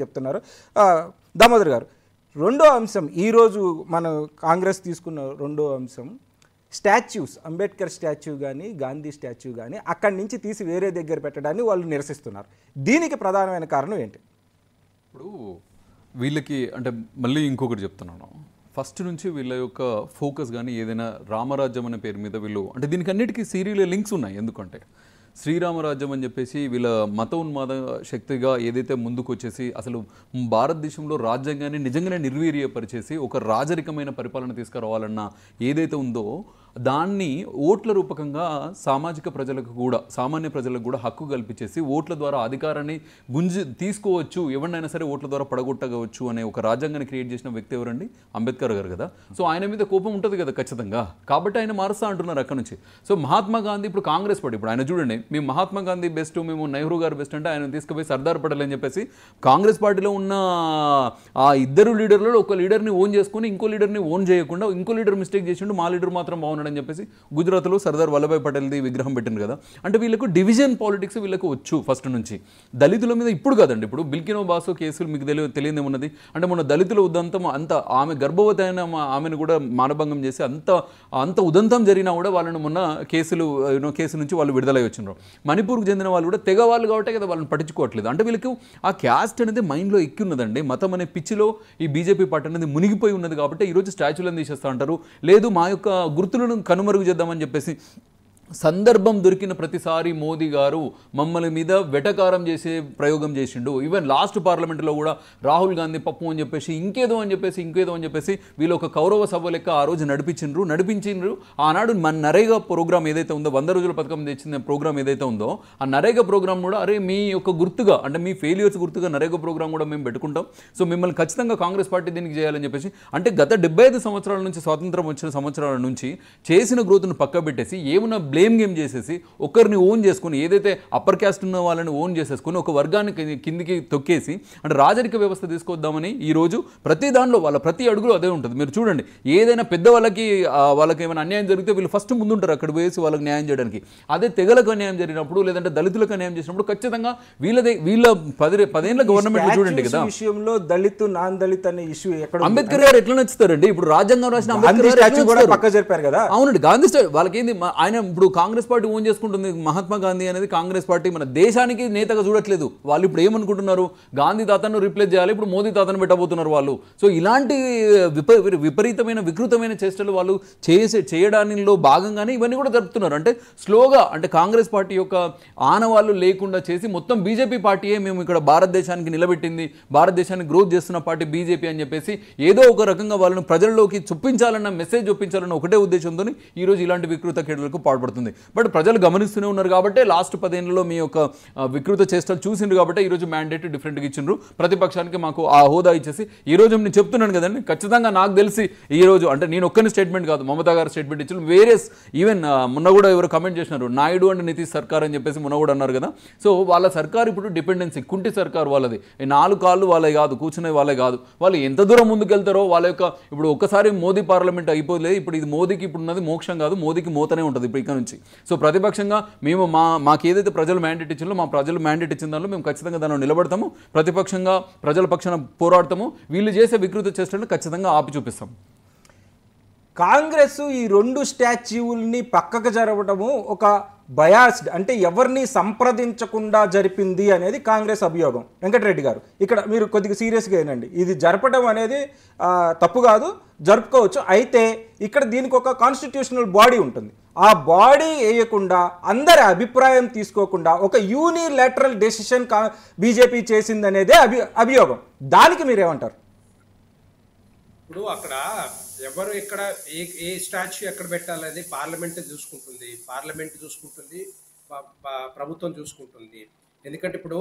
చెప్తున్నారు. దామోదర్ గారు, రెండో అంశం ఈరోజు మన కాంగ్రెస్ తీసుకున్న రెండో అంశం స్టాచ్యూస్, అంబేద్కర్ స్టాచ్యూ కానీ గాంధీ స్టాచ్యూ కానీ అక్కడి నుంచి తీసి వేరే దగ్గర పెట్టడాన్ని వాళ్ళు నిరసిస్తున్నారు. దీనికి ప్రధానమైన కారణం ఏంటి? ఇప్పుడు వీళ్ళకి అంటే మళ్ళీ ఇంకొకటి చెప్తున్నాను, ఫస్ట్ నుంచి వీళ్ళ యొక్క ఫోకస్ కానీ ఏదైనా రామరాజ్యం అనే పేరు మీద వీళ్ళు అంటే దీనికి అన్నిటికీ సీరియల్ లింక్స్ ఉన్నాయి. ఎందుకంటే శ్రీరామరాజ్యం అని చెప్పేసి వీళ్ళ మత ఉన్మాద శక్తిగా ఏదైతే ముందుకు వచ్చేసి అసలు భారతదేశంలో రాజ్యాంగాన్ని నిజంగానే నిర్వీర్యపరిచేసి ఒక రాజరికమైన పరిపాలన తీసుకురావాలన్న ఏదైతే ఉందో దాన్ని ఓట్ల రూపకంగా సామాజిక ప్రజలకు కూడా సామాన్య ప్రజలకు కూడా హక్కు కల్పించేసి ఓట్ల ద్వారా అధికారాన్ని తీసుకోవచ్చు, ఎవరినైనా సరే ఓట్ల ద్వారా పడగొట్టవచ్చు అనే ఒక రాజ్యాంగాన్ని క్రియేట్ చేసిన వ్యక్తి ఎవరండి? అంబేద్కర్ గారు కదా. సో ఆయన మీద కోపం ఉంటుంది కదా ఖచ్చితంగా, కాబట్టి ఆయన మారుస్తా అంటున్నారు అక్కడ నుంచి. సో మహాత్మా గాంధీ ఇప్పుడు కాంగ్రెస్ పార్టీ, ఇప్పుడు ఆయన చూడండి, మేము మహాత్మా గాంధీ బెస్ట్, మేము నెహ్రూ గారు బెస్ట్ అంటే ఆయన తీసుకుపోయి సర్దార్ పటేల్ అని చెప్పేసి కాంగ్రెస్ పార్టీలో ఉన్న ఆ ఇద్దరు లీడర్లలో ఒక లీడర్ని ఓన్ చేసుకుని ఇంకో లీడర్ని ఓన్ చేయకుండా ఇంకో లీడర్ మిస్టేక్ చేసిండు, మా లీడర్ మాత్రం బాగున్నాడు అని చెప్పేసి గుజరాత్లో సర్దార్ వల్లభాయ్ పటేల్ది విగ్రహం పెట్టింది కదా. అంటే వీళ్ళకు డివిజన్ పాలిటిక్స్ వీళ్ళకు వచ్చు ఫస్ట్ నుంచి. దళితుల మీద ఇప్పుడు కాదండి, ఇప్పుడు బిల్కినో బాసో కేసులు మీకు తెలియదేమున్నది అంటే మొన్న దళితుల ఉదంతం అంత ఆమె గర్భవతి అయిన ఆమెను కూడా మానభంగం చేసి అంత ఉదంతం జరిగినా కూడా వాళ్ళని మొన్న కేసు నుంచి వాళ్ళు విడుదలై వచ్చినారు. మణిపూర్కి చెందిన వాళ్ళు కూడా తెగ వాళ్ళు కాబట్టి కదా వాళ్ళని పట్టించుకోవట్లేదు. అంటే వీళ్ళకి ఆ క్యాస్ట్ అనేది మైండ్లో ఎక్కి ఉన్నదండి. మతం అనే పిచ్చిలో ఈ బీజేపీ పార్టీ అనేది మునిగిపోయి ఉన్నది కాబట్టి ఈరోజు స్టాచ్యూలను తీసేస్తూ అంటారు, లేదు మా యొక్క గుర్తులను కనుమరుగు చేద్దామని చెప్పేసి సందర్భం దొరికిన ప్రతిసారి మోదీ గారు మమ్మల్ని మీద వెటకారం చేసే ప్రయోగం చేసిండు. ఈవెన్ లాస్ట్ పార్లమెంట్లో కూడా రాహుల్ గాంధీ పప్పు అని చెప్పేసి ఇంకేదో అని చెప్పేసి వీళ్ళు ఒక కౌరవ సభ లెక్క ఆ రోజు నడిపించిండ్రు. ఆనాడు మన నరేగా ప్రోగ్రామ్ ఏదైతే ఉందో, 100 రోజుల పథకం తెచ్చిన ప్రోగ్రామ్ ఏదైతే ఉందో ఆ నరేగా ప్రోగ్రామ్ కూడా అరే మీ యొక్క గుర్తుగా అంటే మీ ఫెయిల్యూర్స్ గుర్తుగా నరేగా ప్రోగ్రామ్ కూడా మేము పెట్టుకుంటాం, సో మిమ్మల్ని ఖచ్చితంగా కాంగ్రెస్ పార్టీ దీనికి చేయాలని చెప్పేసి అంటే గత 75 సంవత్సరాల నుంచి స్వాతంత్రం వచ్చిన సంవత్సరాల నుంచి చేసిన గ్రోత్ను పక్క పెట్టేసి ఏమన్నా బ్లేమ్ గేమ్ చేసేసి ఒకరిని ఓన్ చేసుకుని ఏదైతే అప్పర్ క్యాస్ట్ ఉన్న వాళ్ళని ఓన్ చేసేసుకుని ఒక వర్గాన్ని కిందికి తొక్కేసి అంటే రాజరిక వ్యవస్థ తీసుకొద్దామని ఈరోజు ప్రతి దానిలో వాళ్ళ ప్రతి అడుగులో అదే ఉంటుంది. మీరు చూడండి, ఏదైనా పెద్ద వాళ్ళకి ఏమైనా అన్యాయం జరిగితే వీళ్ళు ఫస్ట్ ముందుంటారు అక్కడ పోయేసి వాళ్ళకి న్యాయం చేయడానికి. అదే తెగలకు అన్యాయం జరిగినప్పుడు లేదంటే దళితులకు అన్యాయం చేసినప్పుడు ఖచ్చితంగా వీళ్ళ 10 ఏళ్ళ గవర్నమెంట్ చూడండి కదా విషయంలో దళిత్ నాన్ దళిత్ అనే ఇష్యూ ఎక్కడ అంబేద్కర్ గారు ఎట్లా నచ్చుతారండి? ఇప్పుడు రాజ్యాంగం రాసిన అంబేద్కర్ పక్క చెప్పారు కదా. అవునండి, గాంధీ వాళ్ళకి ఏంది ఆయన ఇప్పుడు కాంగ్రెస్ పార్టీ ఓన్ చేసుకుంటుంది. మహాత్మా గాంధీ అనేది కాంగ్రెస్ పార్టీ మన దేశానికి నేతగా చూడట్లేదు. వాళ్ళు ఇప్పుడు ఏమనుకుంటున్నారు, గాంధీ తాతను రీప్లేస్ చేయాలి, ఇప్పుడు మోదీ తాతను పెట్టబోతున్నారు వాళ్ళు. సో ఇలాంటి విపరీతమైన వికృతమైన చేష్టలు వాళ్ళు చేయడానిలో భాగంగానే ఇవన్నీ కూడా జరుపుతున్నారు. అంటే స్లోగా అంటే కాంగ్రెస్ పార్టీ యొక్క ఆనవాళ్ళు లేకుండా చేసి మొత్తం బీజేపీ పార్టీయే మేము ఇక్కడ భారతదేశానికి నిలబెట్టింది, భారతదేశాన్ని గ్రోత్ చేస్తున్న పార్టీ బీజేపీ అని చెప్పేసి ఏదో ఒక రకంగా వాళ్ళను ప్రజల్లోకి చొప్పించాలన్న మెసేజ్ ఒప్పించాలన్న ఒకటే ఉద్దేశంతో ఈరోజు ఇలాంటి వికృత కేడలకు పాల్పడుతుంది. బట్ ప్రజలు గమనిస్తూనే ఉన్నారు కాబట్టి లాస్ట్ 10 ఏళ్లలో మీ యొక్క వికృత చేష్టలు చూసిండ్రు కాబట్టి ఈరోజు మ్యాండేట్ డిఫరెంట్గా ఇచ్చిండ్రు. ప్రతిపక్షానికి మాకు ఆ హోదా ఇచ్చేసి ఈరోజు నేను చెప్తున్నాను కదండి, ఖచ్చితంగా నాకు తెలిసి ఈరోజు అంటే నేను ఒక్కని స్టేట్మెంట్ కాదు, మమతా గారు స్టేట్మెంట్ ఇచ్చిన వేరియస్ ఈవెన్ మొన్న కూడా ఎవరు కమెంట్ చేసినారు, నాయుడు అండ్ నితీష్ సర్కార్ అని చెప్పేసి మొన్న కూడా అన్నారు కదా. సో వాళ్ళ సర్కార్ ఇప్పుడు డిపెండెన్సీ కుంటి సర్కార్ వాళ్ళది. 4 కాళ్ళు వాళ్ళే కాదు, కూర్చునే వాళ్ళే కాదు, వాళ్ళు ఎంత దూరం ముందుకు వెళ్తారో వాళ్ళ యొక్క ఇప్పుడు ఒక్కసారి మోదీ పార్లమెంట్ అయిపోలేదు. ఇప్పుడు ఇది మోదీకి ఇప్పుడు ఉన్నది మోక్షం కాదు, మోదీకి మోతనే ఉంటుంది ఇప్పుడు ఇక్కడ నుంచి. సో ప్రతిపక్షంగా మేము మాకు ఏదైతే ప్రజలు మ్యాండేట్ ఇచ్చిందో మా ప్రజలు మ్యాండేట్ ఇచ్చిన దానిలో మేము ఖచ్చితంగా దానిలో నిలబడతాము, ప్రతిపక్షంగా ప్రజల పక్షాన పోరాడతాము, వీళ్ళు చేసే వికృత చేష్టలను ఖచ్చితంగా ఆపి చూపిస్తాం. కాంగ్రెస్ ఈ 2 స్టాచ్యూల్ని పక్కకు జరపడము ఒక బయాస్డ్ అంటే ఎవరిని సంప్రదించకుండా జరిపింది అనేది కాంగ్రెస్ అభియోగం. వెంకటరెడ్డి గారు, ఇక్కడ మీరు కొద్దిగా సీరియస్గా ఏనండి, ఇది జరపడం అనేది తప్పు కాదు, జరుపుకోవచ్చు. అయితే ఇక్కడ దీనికి ఒక కాన్స్టిట్యూషనల్ బాడీ ఉంటుంది. ఆ బాడీ వేయకుండా అందరి అభిప్రాయం తీసుకోకుండా ఒక యూనిలాటరల్ డెసిషన్ బీజేపీ చేసింది అనేదే అభియోగం. దానికి మీరేమంటారు? ఇప్పుడు అక్కడ ఎవరు ఎక్కడ ఏ స్టాచ్యూ ఎక్కడ పెట్టాలనేది పార్లమెంట్ చూసుకుంటుంది, ప్రభుత్వం చూసుకుంటుంది. ఎందుకంటే ఇప్పుడు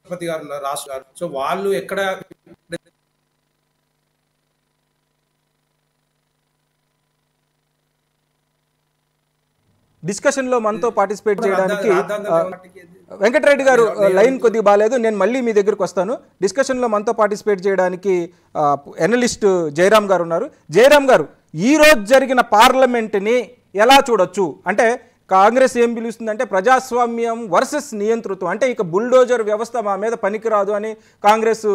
రాష్ట్రపతి గారు ఉన్నారు, రాష్ట్ర గారు, సో వాళ్ళు ఎక్కడ డిస్కషన్లో మనతో పార్టిసిపేట్ చేయడానికి వెంకటరెడ్డి గారు లైన్ కొద్దిగా బాగాలేదు, నేను మళ్ళీ మీ దగ్గరకు వస్తాను. డిస్కషన్లో మనతో పార్టిసిపేట్ చేయడానికి ఎనలిస్ట్ జయరామ్ గారు ఉన్నారు. జయరామ్ గారు, ఈరోజు జరిగిన పార్లమెంట్ని ఎలా చూడొచ్చు? అంటే కాంగ్రెస్ ఏం పిలుస్తుందంటే ప్రజాస్వామ్యం వర్సెస్ నియంతృత్వం, అంటే ఇక బుల్డోజర్ వ్యవస్థ మా మీద పనికిరాదు అని కాంగ్రెస్